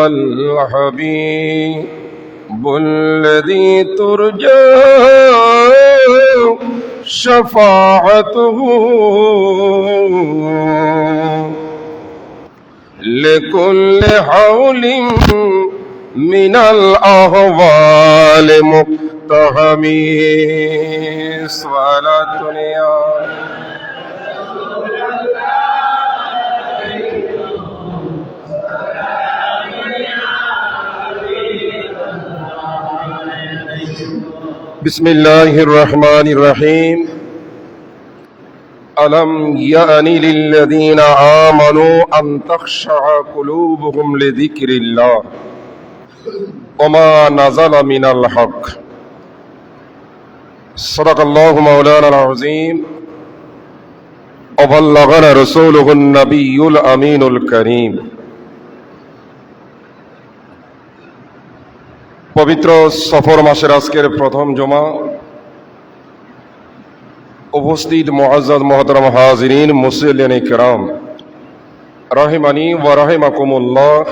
الحبيب الذي ترجى شفاعته لكل حول من الأهوال مقتحم صلاة بسم الله الرحمن الرحيم ألم يأن للذين آمنوا أن تخشع قلوبهم لذكر الله وما نزل من الحق صدق الله مولانا العظيم وبلغنا رسوله النبي الأمين الكريم পবিত্র সফর মাসের আজকের প্রথম জুমা উপস্থিত মুআজ্জাজ মুহতারাম হাজিরিন মুসল্লিয়ানে কিরাম রাহিমানি ওয়া রাহিমাকুমুল্লাহ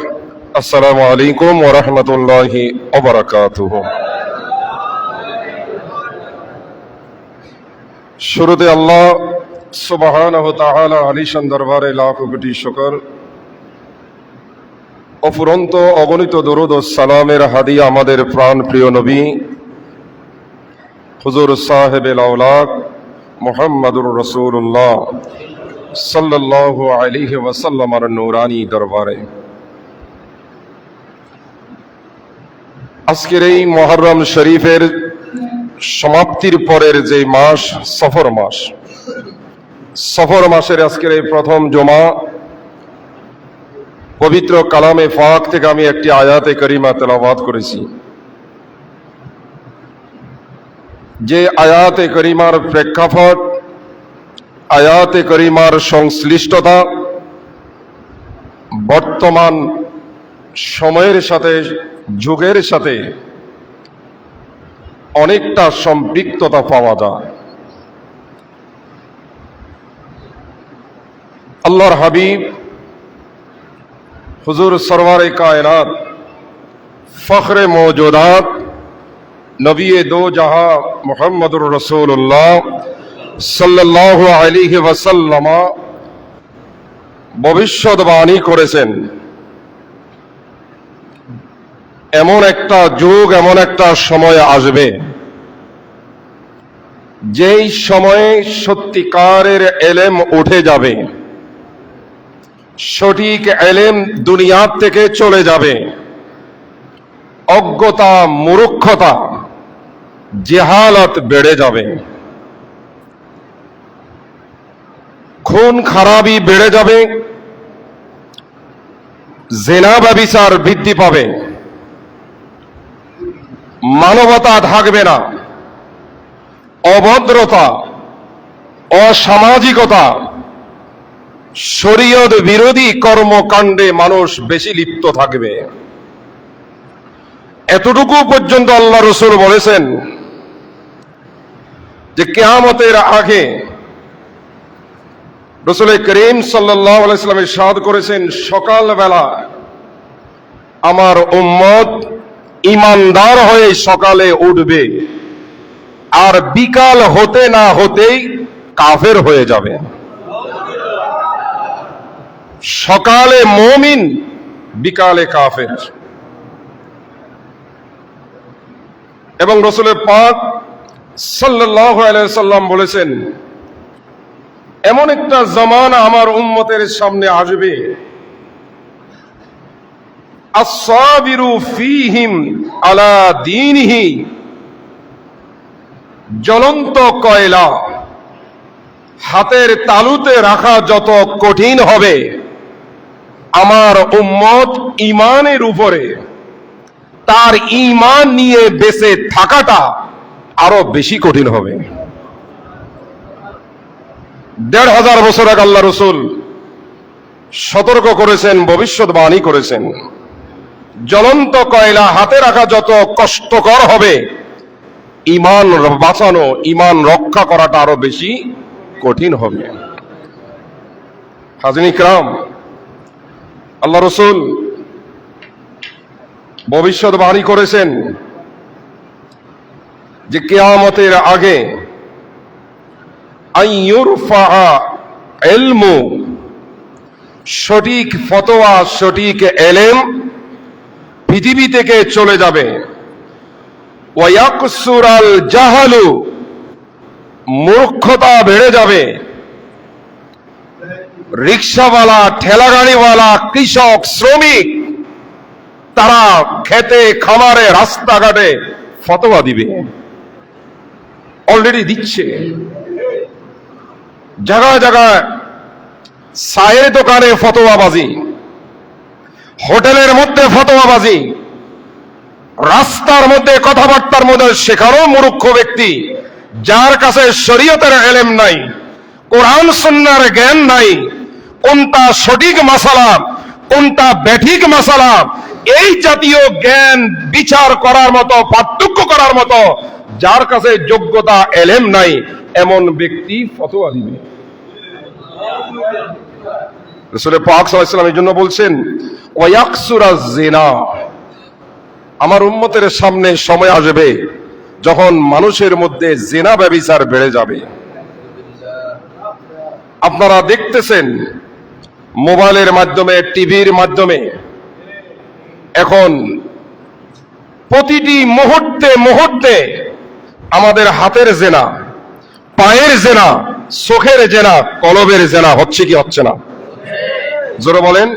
আসসালামু আলাইকুম ওয়া রাহমাতুল্লাহি ওয়া বারাকাতুহু। শুরুতে আল্লাহ সুবহানাহু ওয়া তাআলা আলিশান দরবারে লাখ কোটি শুকর, অফুরন্ত অগণিত দরুদ ও সালামের হাদিয়া আমাদের প্রাণ প্রিয় নবী হুজুর সাহেবে আওলাদ মুহাম্মদুর রাসূলুল্লাহ সাল্লাল্লাহু আলাইহি ওয়াসাল্লামের নূরানি দরবারে। আজকের এই মুহররম শরীফের সমাপ্তির পরের যে মাস সফর মাসের আজকের এই প্রথম জুমা, পবিত্র কালামে পাক থেকে আমি একটি আয়াতে করিমা তেলাওয়াত করেছি। যে আয়াতে করিমার প্রেক্ষাপট, আয়াতে করিমার সংশ্লিষ্টতা বর্তমান সময়ের সাথে, যুগের সাথে অনেকটা সম্পৃক্ততা পাওয়া যায়। আল্লাহর হাবিব হুজুর সরওয়ারে কায়নাত ফখরে মৌজুদাত নবী দো জাহা মুহাম্মদুর রাসূলুল্লাহ সাল্লাল্লাহু আলাইহি ওয়াসাল্লাম ভবিষ্যদ্বাণী করেছেন, এমন একটা যুগ, এমন একটা সময় আসবে যেই সময়ে সত্যিকারের এলেম উঠে যাবে, সঠিক এলেম দুনিয়া থেকে চলে যাবে, অজ্ঞতা, মূর্খতা, জেহালত বেড়ে যাবে, খুন খারাপি বেড়ে যাবে, জিনা ব্যভিচার বৃদ্ধি পাবে, মানবতা থাকবে না, অভদ্রতা, অসামাজিকতা, শরীয়ত বিরোধী কর্মকাণ্ডে মানুষ বেশি লিপ্ত থাকবে। এতটুকু পর্যন্ত আল্লাহ রাসূল বলেছেন যে কিয়ামতের আগে রাসূল করিম সাল্লাল্লাহু আলাইহি ওয়াসাল্লাম ইরশাদ করেছেন, সকালবেলা আমার উম্মত ঈমানদার হয়ে সকালে উঠবে, আর বিকাল হতে না হতেই কাফের হয়ে যাবে। সকালে মুমিন, বিকালে কাফের। এবং রাসূল পাক সাল্লাল্লাহু আলাইহি ওয়াসাল্লাম বলেছেন, এমন একটা জামানা আমার উম্মতের সামনে আসবে, আস-সাবিরু ফীহিম আলা দীনিহি, জ্বলন্ত কয়লা হাতের তালুতে রাখা যত কঠিন হবে, আমার উম্মত ঈমানের উপরে, তার ঈমান নিয়ে বেঁচে থাকাটা আরো বেশি কঠিন হবে। ১৫০০ বছর আগে আল্লাহ রাসূল সতর্ক করেছেন, ভবিষ্যৎবাণী করেছেন, জ্বলন্ত কয়লা হাতে রাখা যত কষ্টকর হবে, ঈমান বাঁচানো, ঈমান রক্ষা করাটা আরো বেশি কঠিন হবে। হাজিরিন কিরাম, আল্লাহ রাসূল ভবিষ্যৎবাণী করেছেন যে কিয়ামতের আগে আইয়ুরফা ইলমু, সঠিক ফতোয়া, সঠিক এলেম পৃথিবী থেকে চলে যাবে। ওয়ায়াকসুরাল জাহালু, মূর্খতা বেড়ে যাবে। রিক্সাওয়ালা, ঠেলাগাড়িওয়ালা, কৃষক, শ্রমিক তারা খেতে খামারে রাস্তাঘাটে ফতোয়া দিবে, অলরেডি দিচ্ছে। জায়গায় জায়গায় চায়ের দোকানে ফতোয়াবাজি, হোটেলের মধ্যে ফতোয়াবাজি, রাস্তার মধ্যে কথাবার্তার মধ্যে সেখানেও মূর্খ ব্যক্তি যার কাছে শরীয়তের এলেম নাই, কোরআন সুন্নাহর জ্ঞান নাই, কোনটা সঠিক মাসালা কোনটা ব্যাঠিক মাসালা এই জাতীয় জ্ঞান বিচার করার মতো, পার্থক্য করার মতো যার কাছে যোগ্যতা এলেম নাই, এমন ব্যক্তি ফতোয়া দিবে। রাসূল পাক সাল্লাল্লাহু আলাইহি ওয়াসাল্লাম এই জন্য বলছেন ওয়ায়াকসুরাজ জিনা, আমার উম্মতের সামনে সময় আসবে যখন মানুষের মধ্যে জিনা ব্যভিচার বেড়ে যাবে। আপনারা দেখতেছেন মোবাইলের মাধ্যমে, টিভির মাধ্যমে এখন প্রতিটি মুহূর্তে মুহূর্তে আমাদের হাতের জেনা, পায়ের জেনা, চোখের জেনা, কলবের জেনা হচ্ছে কি হচ্ছে না? জোরে বলেন।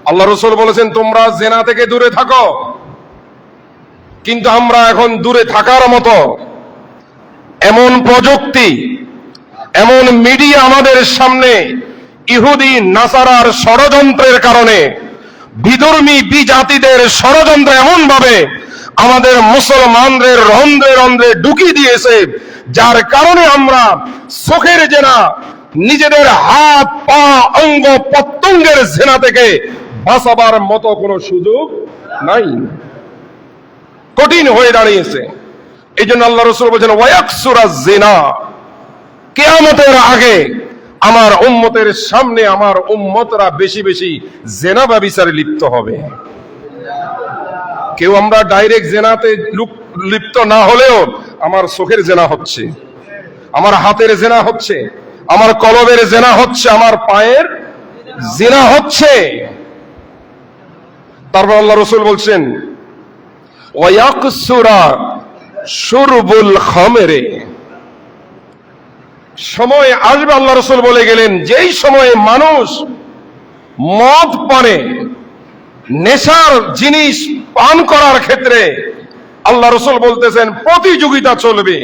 আল্লাহ রাসূল বলেছেন তোমরা জেনা থেকে দূরে থাকো, কিন্তু আমরা এখন দূরে থাকার মতো এমন প্রযুক্তি, এমন মিডিয়া আমাদের সামনে, ইহুদি নাসারার ষড়যন্ত্রের কারণে, বিধর্মী বিজাতিদের ষড়যন্ত্র এমন ভাবে আমাদের মুসলমানদের রন্ধ্রে রন্ধ্রে ঢুকিয়ে দিয়েছে, যার কারণে আমরা চোখের জেনা, নিজেদের হাত পা অঙ্গ প্রত্যঙ্গের জেনা থেকে বাঁচাবার মতো কোনো সুযোগ নাই, কঠিন হয়ে দাঁড়িয়েছে। এই জন্য আল্লাহ রাসূল বলেছেন ওয়ায়াকসুরাজ জিনা, কিয়ামতের আগে আমার উম্মতের সামনে আমার উম্মতরা বেশি বেশি জেনা ব্যভিচারে লিপ্ত হবে। কেউ আমরা ডাইরেক্ট জেনাতে লিপ্ত না হলেও আমার চোখের জেনা হচ্ছে, আমার হাতের জেনা হচ্ছে, আমার কলবের জেনা হচ্ছে, আমার পায়ের জেনা হচ্ছে। তারপর আল্লাহ রাসূল বলছেন ওয়ায়াকসুরা শুরবুল খামরে, সময় আসবে আল্লাহ রাসূল বলে গেলেন যেই সময়ে মানুষ মদ পানে, নেশার জিনিস পান করার ক্ষেত্রে আল্লাহ রাসূল বলতেছেন প্রতিযোগিতা চলবে,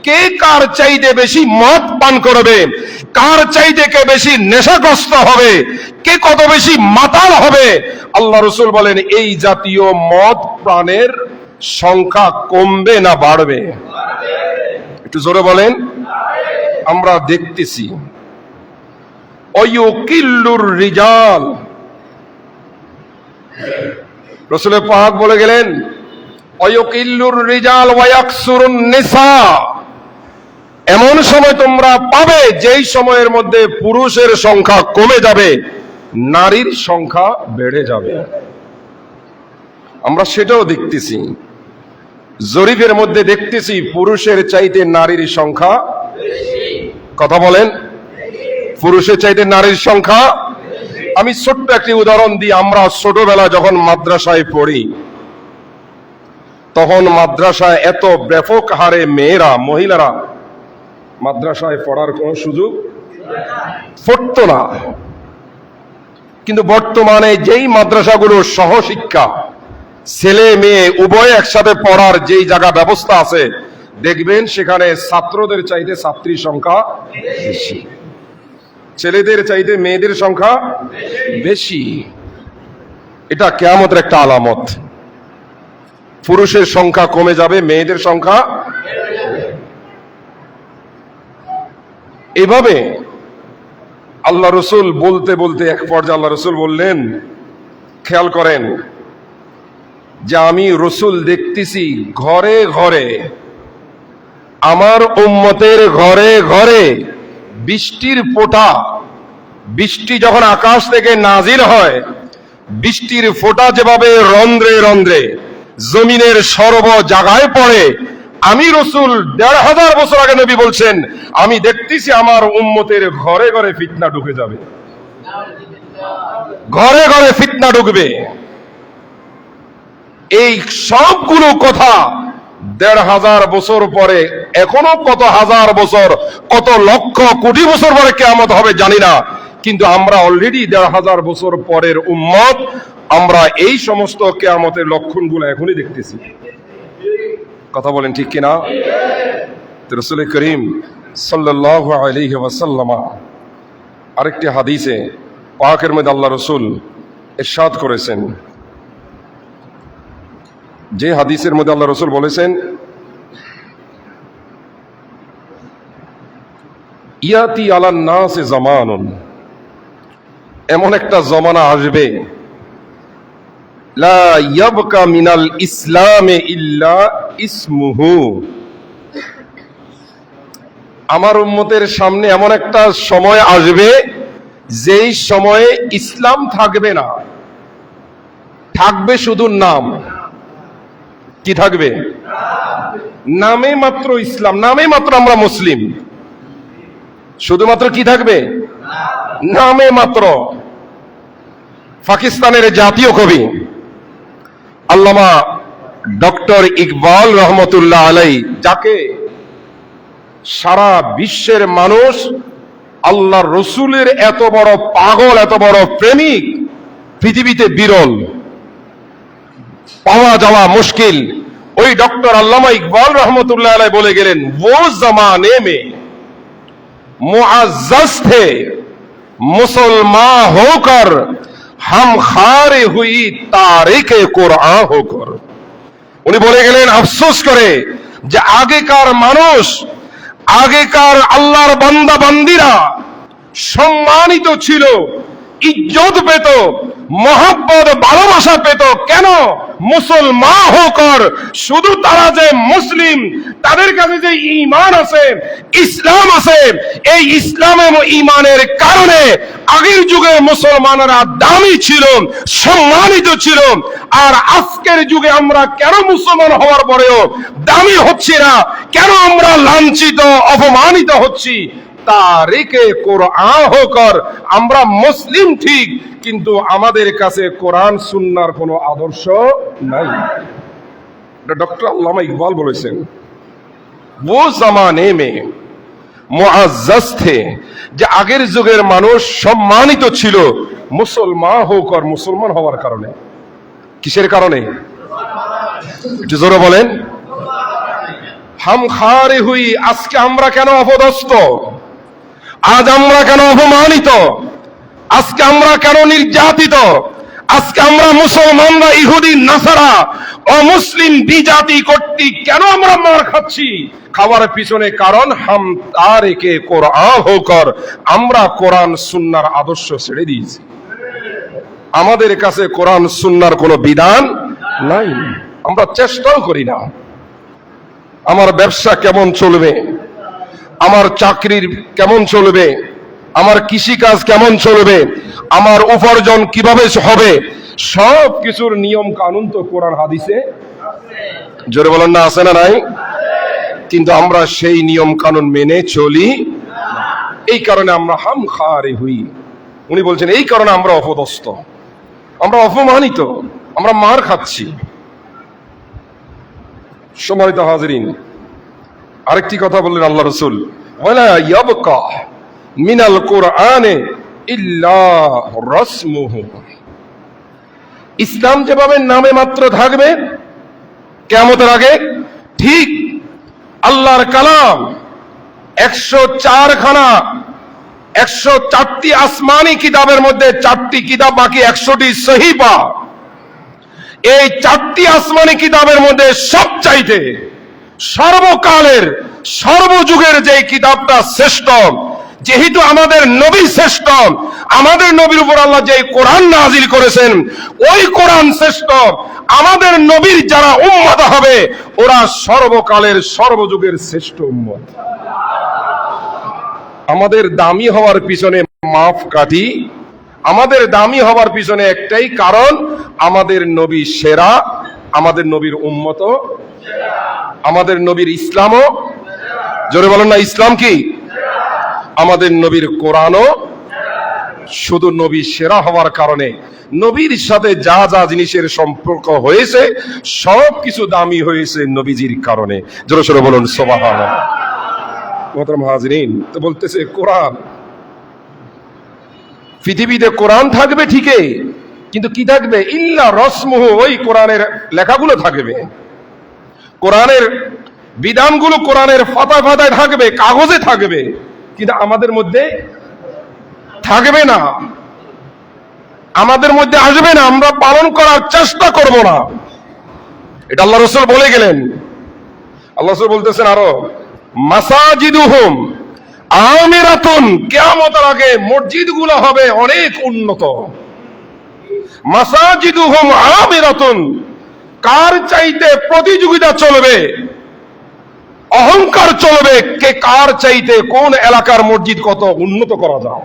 কে কার চাইতে বেশি মদ পান করবে, কার চাইতে কে বেশি নেশাগ্রস্ত হবে, কে কত বেশি মাতাল হবে। আল্লাহ রাসূল বলেন এই জাতীয় মদ পানের সংখ্যা কমবে না বাড়বে? একটু জোরে বলেন। আমরা দেখতেছি ওয়ায়ুকিল্লুর রিজাল, রাসূল পাক বলে গেলেন ওয়ায়ুকিল্লুর রিজাল ওয়ায়াকসুরুন নিসা, এমন সময় তোমরা পাবে যেই সময়ের মধ্যে পুরুষের সংখ্যা কমে যাবে, নারীর সংখ্যা বেড়ে যাবে। আমরা সেটাও দেখতেছি, জরিপের মধ্যে দেখতেছি পুরুষের চাইতে নারীর সংখ্যা বেশি। কথা বলেন, পুরুষের চাইতে নারীর সংখ্যা। আমি ছোট্ট একটি উদাহরণ দিই। আমরা ছোটবেলা যখন মাদ্রাসায় পড়ি, তখন মাদ্রাসায় এত ব্যাপক হারে মেয়েরা, মহিলারা মাদ্রাসায় পড়ার কোনো সুযোগ পড়তো না। কিন্তু বর্তমানে যেই মাদ্রাসাগুলো সহশিক্ষা, ছেলে মেয়ে উভয় একসাথে পড়ার যেই জায়গা ব্যবস্থা আছে, দেখবেন সেখানে ছাত্রদের চাইতে ছাত্রীর সংখ্যা বেশি, ছেলেদের চাইতে মেয়েদের সংখ্যা বেশি। এটা কিয়ামতের একটা আলামত। পুরুষের সংখ্যা কমে যাবে, মেয়েদের সংখ্যা। এভাবে আল্লাহ রাসূল বলতে বলতে এক পর্যায়ে আল্লাহ রাসূল বললেন, খেয়াল করেন যে আমি রাসূল দেখতেছি ঘরে ঘরে, আমার উম্মতের ঘরে ঘরে বৃষ্টির ফোঁটা, বৃষ্টি যখন আকাশ থেকে নাজিল হয়, বৃষ্টির ফোঁটা যেভাবে রন্ধ্রে রন্ধ্রে জমিনের সর্ব জায়গায় পড়ে, আমি রসুল ১৫০০ বছর আগে নবী বলছেন, আমি দেখতেছি আমার উম্মতের ঘরে ঘরে ফিতনা ঢুকে যাবে, ঘরে ঘরে ফিতনা ঢুকবে। এই সবগুলো কথা ১৫০০ বছর পরে, এখনো কত হাজার বছর, কত লক্ষ কোটি বছর পরে কিয়ামত হবে জানি না, কিন্তু আমরা অলরেডি ১৫০০ বছর পরের উম্মত, আমরা এই সমস্ত কিয়ামতের লক্ষণগুলো এখনই দেখতেছি। কথা বলেন ঠিক কিনা? রাসূল করিম সাল্লাল্লাহু আলাইহি ওয়াসাল্লাম আরেকটি হাদিসে পাকের মধ্যে আল্লাহ রসুল ইরশাদ করেছেন, যে হাদিসের মধ্যে আল্লাহ রসুল বলেছেন, ইয়াতি আলান নাসে জামানুন, এমন একটা জমানা আসবে, লা ইয়াবকা মিনাল ইসলামে ইল্লা ইসমুহু, আমার উম্মতের সামনে এমন একটা সময় আসবে যেই সময়ে ইসলাম থাকবে না, থাকবে শুধু নাম। কি থাকবে? নামে মাত্র ইসলাম, নামে মাত্র আমরা মুসলিম, শুধুমাত্র কি থাকবে? নামে মাত্র। পাকিস্তানের জাতীয় কবি আল্লামা ডক্টর ইকবাল রহমতুল্লাহ আলাই, যাকে সারা বিশ্বের মানুষ আল্লাহ রসুলের এত বড় পাগল, এত বড় প্রেমিক পৃথিবীতে বিরল, পাওয়া যাওয়া মুশকিল, ওই ডক্টর আল্লামা ইকবাল রহমতুল্লাহ আলাই বলে গেলেন, वो जमाने में मुअज़्ज़ज़ थे मुसलमान होकर हम खारे हुई तारीखे कुरआन होकर। উনি বলে গেলেন আফসোস করে যে আগেকার মানুষ, আগেকার আল্লাহর বান্দা বান্দিরা সম্মানিত ছিল, ইজ্জত পেত, মোহাব্বত ভালোবাসা পেত। কেন? মুসলমান হোকর, শুধু তারা যে মুসলিম, তাদের কাছে যে ঈমান আছে, ইসলাম আছে, এই ইসলাম এবং ঈমানের কারণে আগের যুগে মুসলমানরা দামি ছিল, সম্মানিত ছিল। আর আজকের যুগে আমরা কেন মুসলমান হওয়ার পরেও দামি হচ্ছি না? কেন আমরা লাঞ্ছিত, অপমানিত হচ্ছি? তারিকে কোরআন হোকর, আমরা মুসলিম ঠিক, কিন্তু আমাদের কাছে কোরআন সুন্নাহর কোনো আদর্শ নাই। এটা ডক্টর আল্লামা ইকবাল বলেছেন, वो जमाने में मुअज़्ज़ज़ थे, যে আগের যুগের মানুষ সম্মানিত ছিল মুসলমান হোকর, মুসলমান হওয়ার কারণে। কিসের কারণে? একটু জোরে বলেন। হাম খারে হুই, আজকে আমরা কেন অপদস্থ? আজ আমরা কেন অপমানিত? আজকে আমরা কেন নির্যাতিত? আজকে আমরা মুসলমানরা ইহুদি নাসারা অমুসলিম বিজাতি কর্তৃক কেন আমরা মার খাচ্ছি? খাওয়ার পিছনে কারণ হাম তারিকে কোরআন হোকর, আমরা কোরআন সুন্নাহর আদর্শ ছেড়ে দিয়েছি। আমাদের কাছে কোরআন সুন্নাহর কোনো বিধান নাই, আমরা চেষ্টাও করি না। আমার ব্যবসা কেমন চলবে, আমার চাকরির কেমন চলবে, আমার কৃষিকাজ কেমন চলবে, আমার উপার্জন কিভাবে হবে, সব কিছুর নিয়ম কানুন তো কোরআন হাদিসে, জোরে বলেন না, আছে না নাই? কিন্তু আমরা সেই নিয়ম কানুন মেনে চলি, এই কারণে আমরা হাম খারে হুই। উনি বলছেন এই কারণে আমরা অপদস্থ, আমরা অপমানিত, আমরা মার খাচ্ছি। সম্মানিত হাজিরিন, আরেকটি কথা বললেন আল্লাহ রসুল, ওয়ালা ইয়াবকা মিনাল কোরআনে ইল্লা রাসমুহু, ইসলাম যেভাবে নামে মাত্র থাকবে কিয়ামতের আগে, ঠিক আল্লাহর কালাম 104 খানা, 104টি আসমানি কিতাবের মধ্যে 4টি কিতাব বাকি, 100টি সহিফা। এই 4টি আসমানি কিতাবের মধ্যে সবচাইতে সর্বকালের সর্বযুগের যে কিতাবটা শ্রেষ্ঠ, যেহেতু আমাদের নবী শ্রেষ্ঠ, আমাদের নবীর উপর আল্লাহ যে কোরআন নাজিল করেছেন ওই কোরআন শ্রেষ্ঠ, আমাদের নবীর যারা উম্মত হবে ওরা সর্বকালের সর্বযুগের শ্রেষ্ঠ উম্মত। আমাদের দামি হওয়ার পিছনে মাপকাঠি আমাদের দামি হওয়ার পিছনে একটাই কারণ, আমাদের নবী সেরা, আমাদের নবীর উম্মত, আমাদের নবীর ইসলামও, জোরে বলেন না ইসলাম কি, আমাদের নবীর কোরআনও। শুধু নবী সেরা হওয়ার কারণে নবীর সাথে যা যা জিনিসের সম্পর্ক হয়েছে সব কিছু দামি হয়েছে নবীজির কারণে। জোরে সোরে বলুন সুবহানাল্লাহ। মোহতারাম হাজিরিন, তো বলতেছে কোরআন, পৃথিবীতে কোরআন থাকবে ঠিকই, কিন্তু কি থাকবে, ইল্লা রসমুহু, ওই কোরআনের লেখাগুলো থাকবে, কোরআনের বিধানগুলো কোরআনের পাতায় পাতায় থাকবে, কাগজে থাকবে, কিন্তু আমাদের মধ্যে থাকবে না, আমাদের মধ্যে আসবে না, আমরা পালন করার চেষ্টা করব না। এটা আল্লাহ রাসূল বলে গেলেন। আল্লাহ রাসূল বলতেছেন আরো, মাসাজিদুহুম আমিরাতুন, কিয়ামতের আগে মসজিদগুলো হবে অনেক উন্নত। মাসাজিদুহুম আমিরাতুন, কার চাইতে প্রতিযোগিতা চলবে, অহংকার চলবে, কে কার চাইতে কোন এলাকার মসজিদ কত উন্নত করা যায়,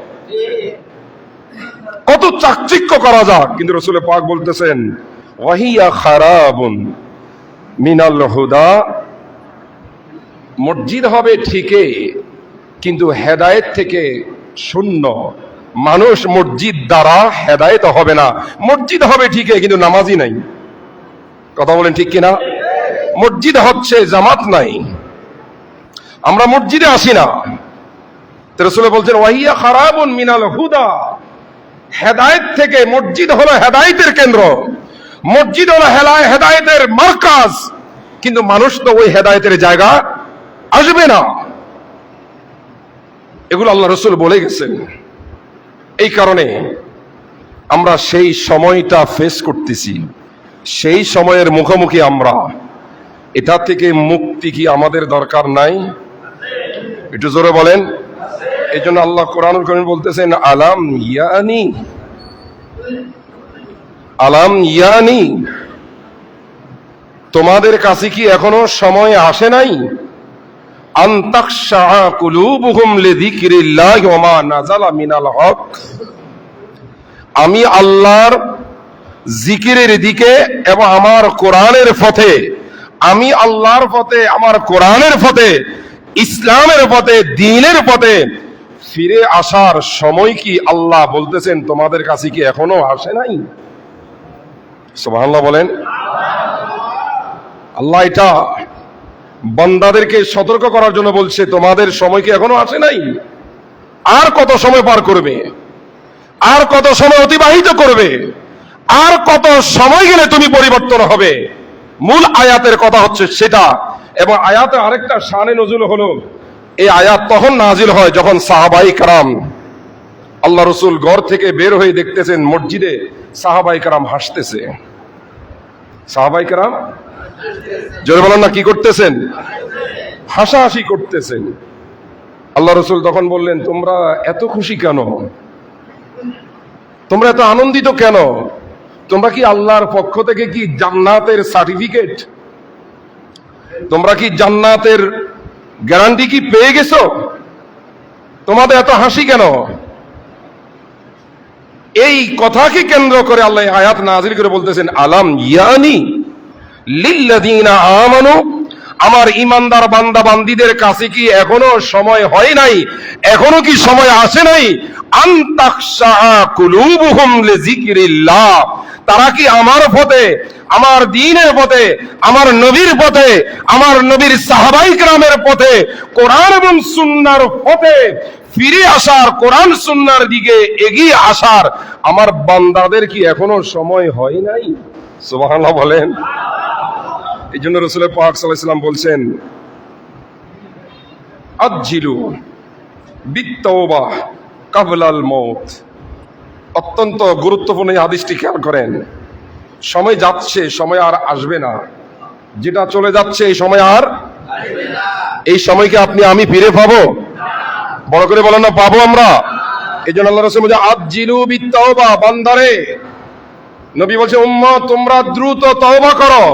কত চাকচিক্য করা যায়। কিন্তু রাসূল পাক বলতেছেন ওয়াহিয়া খারাবুন মিনাল হুদা, মসজিদ হবে ঠিকই কিন্তু হেদায়েত থেকে শূন্য। মানুষ মসজিদ দ্বারা হেদায়েত হবে না, মসজিদ হবে ঠিকই কিন্তু নামাজি নাই। কথা বলেন ঠিক কিনা? মসজিদ হচ্ছে জামাত নাই, আমরা মসজিদে আসি না। রাসূল বলছেন ওয়াহিয়া খারাবুন মিনাল হুদা, হেদায়েত থেকে, মসজিদ হলো হেদায়েতের কেন্দ্র, মসজিদ হলো হেদায়েতের মারকাজ, কিন্তু মানুষ তো ওই হেদায়েতের জায়গা আসবে না। এগুলো আল্লাহ রাসূল বলে গেছেন। এই কারণে আমরা সেই সময়টা ফেস করতেছি, সেই সময়ের মুখোমুখি আমরা। এটা থেকে মুক্তি কি আমাদের দরকার নাই? একটু জোরে বলেন। এই জন্য আল্লাহ কোরআনুল কারীম বলতেছেন আলাম ইয়ানি, আলাম ইয়ানি, তোমাদের কাছে কি এখনো সময় আসে নাই, আন তাখশা কুলুবুহুম লিযিকরিল্লাহি ওয়া মা নাযালা মিনাল হক, আমি আল্লাহর জিকিরের দিকে এবং আমার কোরআনের পথে, আমি আল্লাহর পথে, আমার কোরআনের পথে, ইসলামের পথে, দ্বীনের পথে ফিরে আসার সময় কি আল্লাহ বলতেছেন তোমাদের কাছে কি এখনো আসে নাই? সুবহানাল্লাহ বলেন। আল্লাহ এটা বান্দাদেরকে সতর্ক করার জন্য বলছে, তোমাদের সময় কি এখনো আসে নাই? আর কত সময় পার করবে, আর কত সময় অতিবাহিত করবে, আর কত সময় গেলে তুমি পরিবর্তন হবে? মূল আয়াতের কথা হচ্ছে সেটা। এবং আয়াতে আরেকটা শানে নজুল হলো, এই আয়াত তখন নাজিল হয় যখন সাহাবায়ে কেরাম, আল্লাহ রাসূল ঘর থেকে বের হয়ে দেখতেছেন মসজিদে সাহাবায়ে কেরাম হাসতেছে। সাহাবায়ে কেরাম জোরে বলেন না, কি করতেছেন? হাসাহাসি করতেছেন। আল্লাহ রাসূল তখন বললেন, তোমরা এত খুশি কেন, তোমরা এত আনন্দিত কেন? তোমরা কি আল্লাহর পক্ষ থেকে কি জান্নাতের সার্টিফিকেট, তোমরা কি জান্নাতের গ্যারান্টি কি পেয়ে গেছো? তোমাদের এত হাসি কেন? এই কথাকে কেন্দ্র করে আল্লাহ আয়াত নাযিল করে বলতেছেন আলাম ইয়ানি লিল্লাযিনা আমানু, আমার ঈমানদার বান্দা বান্দীদের কাছে কি এখনো সময় হয় নাই, এখনো কি সময় আসে নাই, আন তাখশা কুলুবুহুম লিযিকরিল্লাহ, তারা কি আমার পথে, আমার দ্বীনের পথে, আমার নবীর পথে, আমার নবীর সাহাবায়ে কেরামের পথে, কোরআন এবং সুন্নাহর পথে ফিরে আসার, কোরআন সুন্নাহর দিকে এগিয়ে আসার আমার বান্দাদের কি এখনো সময় হয় নাই? সুবহানাল্লাহ বলেন। এই জন্য রাসূল পাক সাল্লাল্লাহু আলাইহি ওয়াসাল্লাম বলছেন আজ্জিলু বিত-তাওবাহ ক্বাবলাল মাউত। অত্যন্ত গুরুত্বপূর্ণ এই হাদিসটি খেয়াল করেন। সময় যাচ্ছে, সময় আর আসবে না, যেটা চলে যাচ্ছে এই সময় আর আসবে না। এই সময়কে আপনি আমি ফিরে পাবো? বড় করে বলেন না, পাবো আমরা। এই জন্য আল্লাহ রাসূল বলেন আজ্জিলু বিত-তাওবাহ, বান্দারে, নবী বলছে উম্মত তোমরা দ্রুত তওবা করো,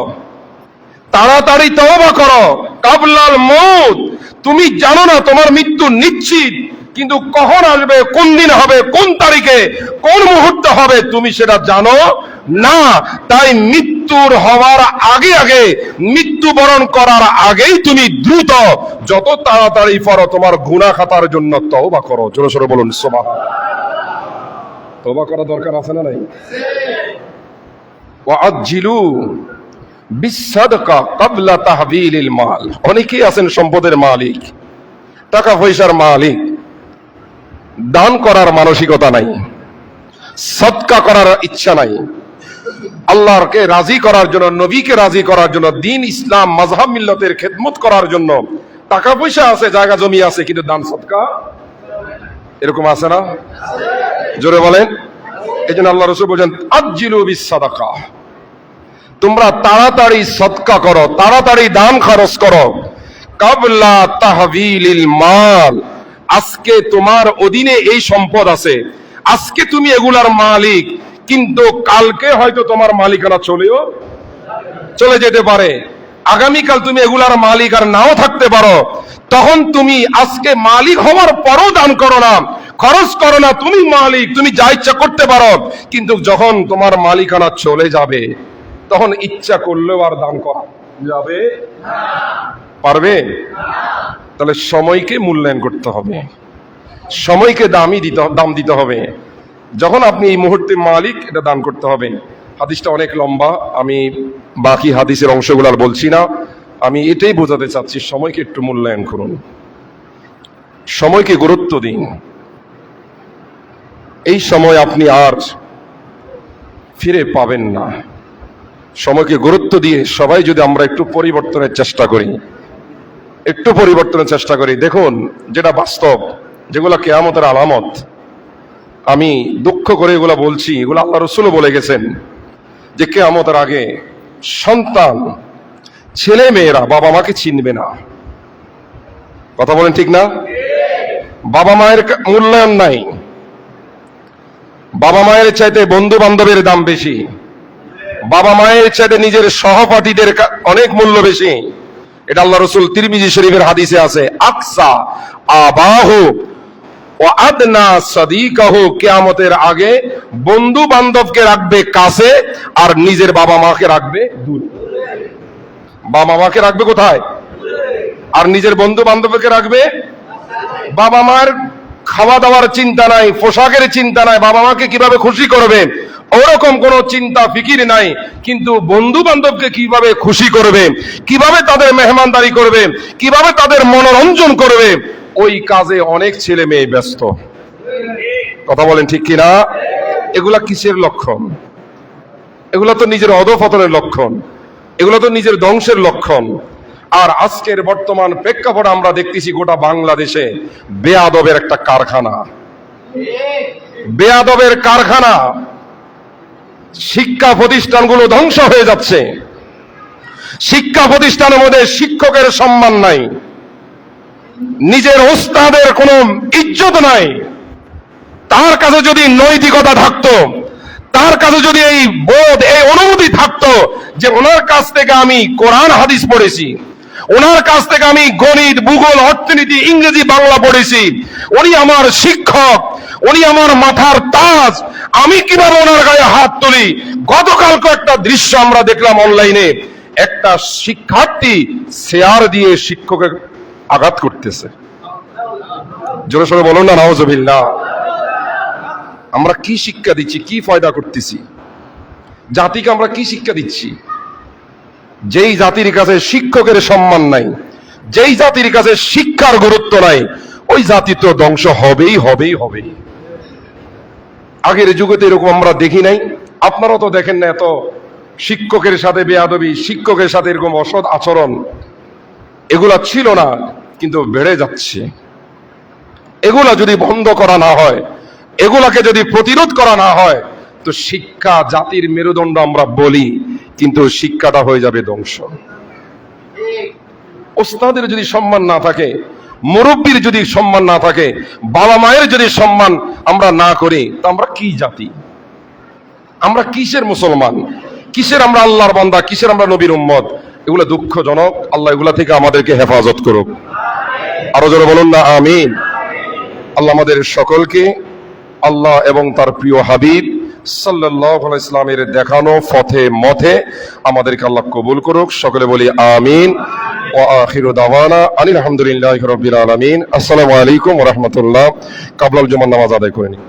তাড়াতাড়ি তওবা করো, ক্বাবলাল মাউত, তুমি জানো না তোমার মৃত্যু নিশ্চিত, কিন্তু কখন আসবে, কোন দিন হবে, কোন তারিখে, কোন মুহূর্তে হবে তুমি সেটা জানো না। তাই মৃত্যুর হওয়ার আগে আগে, মৃত্যুবরণ করার আগেই তুমি দ্রুত যত তাড়াতাড়ি পারো তোমার গুনাহ খাতার জন্য তওবা করো। জোরে সোরে বলুন সুবহানাল্লাহ। তওবা করা দরকার আছে না নাই? ওয়াজ্জিলু বিসসাদকা ক্বাবলা তাহবিলিল মাল। অনেকেই আছেন সম্পদের মালিক, টাকা পয়সার মালিক, দান করার মানসিকতা নাই, সদকা করার ইচ্ছা নাই, আল্লাহকে রাজি করার জন্য, নবীকে রাজি করার জন্য, দিন ইসলাম মাযহাব মিল্লাতের খেদমত করার জন্য টাকা পয়সা আছে, জায়গা জমি আছে, কিন্তু দান সদকা এরকম আছে না? জোরে বলেন। এই জন্য আল্লাহ রাসূল বলেন আজ্জিলু বিসসাদাকা, তোমরা তাড়াতাড়ি সদকা করো, তাড়াতাড়ি দান খরচ করো। ক্বাবলা তাহবিলিল মাল, আজকে তোমার অধীনে এই সম্পদ আছে, আজকে তুমি এগুলার মালিক, কিন্তু কালকে হয়তো তোমার মালিকানা চলে যেতে পারে, আগামীকাল তুমি এগুলার মালিক আর নাও থাকতে পারো। তখন তুমি আজকে মালিক হওয়ার পরও দান করো না, খরচ করো না, তুমি মালিক, তুমি যা ইচ্ছা করতে পারো, কিন্তু যখন তোমার মালিকানা চলে যাবে তখন ইচ্ছা করলেও আর দান করা যাবে না, পারবে না। তাহলে সময়কে মূল্যায়ন করতে হবে, সময়কে দাম দিতে হবে। যখন আপনি এই মুহূর্তে মালিক, এটা দান করতে হবে। হাদিসটা অনেক লম্বা, আমি বাকি হাদিসের অংশগুলো আর বলছি না। আমি এটাই বোঝাতে চাচ্ছি, সময়কে একটু মূল্যায়ন করুন, সময়কে গুরুত্ব দিন। এই সময় আপনি আর ফিরে পাবেন না। সময়কে গুরুত্ব দিয়ে সবাই যদি আমরা একটু পরিবর্তনের চেষ্টা করি, দেখুন যেটা বাস্তব, যেগুলো কিয়ামতের আলামত, আমি দুঃখ করে এগুলা বলছি, এগুলো আল্লাহ রাসূলও বলে গেছেন যে কিয়ামতের আগে সন্তান, ছেলে মেয়েরা বাবা মাকে চিনবে না। কথা বলেন ঠিক না? বাবা মায়ের মূল্যায়ন নাই, বাবা মায়ের চাইতে বন্ধু বান্ধবের দাম বেশি, বাবা মায়ের চাইতে নিজের সহপাঠীদের অনেক মূল্য বেশি। এটা আল্লাহ রাসূল তিরমিজি শরীফের হাদিসে আছে, আকসা আবাহু ওয়া আদনা সাদিকাহু, কিয়ামতের আগে বন্ধু বান্ধবকে রাখবে কাছে আর নিজের বাবা মাকে রাখবে দূরে। বাবা মাকে রাখবে কোথায়? আর নিজের বন্ধু বান্ধবকে রাখবে। বাবা মার খাওয়া দাওয়ার চিন্তা নাই, পোশাকের চিন্তা নাই, বাবা মাকে কিভাবে খুশি করবে ওরকম কোনো চিন্তা ফিকির নাই, কিন্তু বন্ধু বান্ধবকে কিভাবে খুশি করবে, কিভাবে তাদের মেহমানদারি করবে, কিভাবে তাদের মনোরঞ্জন করবে, ওই কাজে অনেক ছেলে মেয়ে ব্যস্ত। কথা বলেন ঠিক কিনা? এগুলা কিসের লক্ষণ? এগুলা তো নিজের অধঃপতনের লক্ষণ, এগুলো তো নিজের ধ্বংসের লক্ষণ। আর আজকের বর্তমান প্রেক্ষাপটে আমরা দেখতেছি গোটা বাংলাদেশে বেয়াদবের একটা কারখানা, বেয়াদবের কারখানা। শিক্ষা প্রতিষ্ঠানগুলো ধ্বংস হয়ে যাচ্ছে, শিক্ষা প্রতিষ্ঠানের মধ্যে শিক্ষকের সম্মান নাই, নিজের ওস্তাদের কোনো ইজ্জত নাই। তার কাছে যদি নৈতিকতা থাকতো, তার কাছে যদি এই বোধ, এই অনুভূতি থাকতো যে ওনার কাছ থেকে আমি কোরআন হাদিস পড়েছি, ওনার কাছ থেকে আমি গণিত, ভূগোল, অর্থনীতি, ইংরেজি, বাংলা পড়েছি, উনি আমার শিক্ষক, উনি আমার মাথার তাজ, আমি কিভাবে ওনার গায়ে হাত তুলি। গতকালকে একটা দৃশ্য আমরা দেখলাম অনলাইনে, একটা শিক্ষার্থী চেয়ার দিয়ে শিক্ষকের আঘাত করতেছে। জোরে সোরে বলুন না নাউজুবিল্লাহ। আমরা কি শিক্ষা দিচ্ছি, কি ফায়দা করতেছি? জাতিকে আমরা কি শিক্ষা দিচ্ছি? যেই জাতির কাছে শিক্ষকের সম্মান নাই, যেই জাতির কাছে শিক্ষার গুরুত্ব নাই, ওই জাতি তো ধ্বংস হবেই হবেই হবে। আগের যুগে তো এরকম আমরা দেখি নাই, আপনারা তো দেখেন না, এত শিক্ষকের সাথে বেয়াদবি, শিক্ষকের সাথে এরকম অসৎ আচরণ এগুলা ছিল না, কিন্তু বেড়ে যাচ্ছে। এগুলা যদি বন্ধ করা না হয়, এগুলাকে যদি প্রতিরোধ করা না হয়, তো শিক্ষা জাতির মেরুদণ্ড আমরা বলি, কিন্তু শিক্ষাটা হয়ে যাবে ধ্বংস। ওস্তাদের যদি সম্মান না থাকে, মুরব্বীর যদি সম্মান না থাকে, বাবা মায়ের যদি সম্মান আমরা না করি, তো আমরা কি জাতি? আমরা কিসের মুসলমান? কিসের আমরা আল্লাহর বান্দা? কিসের আমরা নবীর উম্মত? এগুলো দুঃখজনক। আল্লাহ এগুলা থেকে আমাদেরকে হেফাজত করুক। আরো জোরে বলুন না আমিন। আল্লাহ আমাদের সকলকে আল্লাহ এবং তার প্রিয় হাবিব সাল্লাল্লাহু আলাইহি ইসলামের দেখানো পথে মথে আমাদেরকে আল্লাহ কবুল করুক। সকলে বলি আমিন। ওয়া আখিরু দাওয়ানা আলহামদুলিল্লাহি রাব্বিল আলামিন। আসসালামু আলাইকুম ওয়া রাহমাতুল্লাহ। কাবলাল জুমার নামাজ আদায় করে নিন।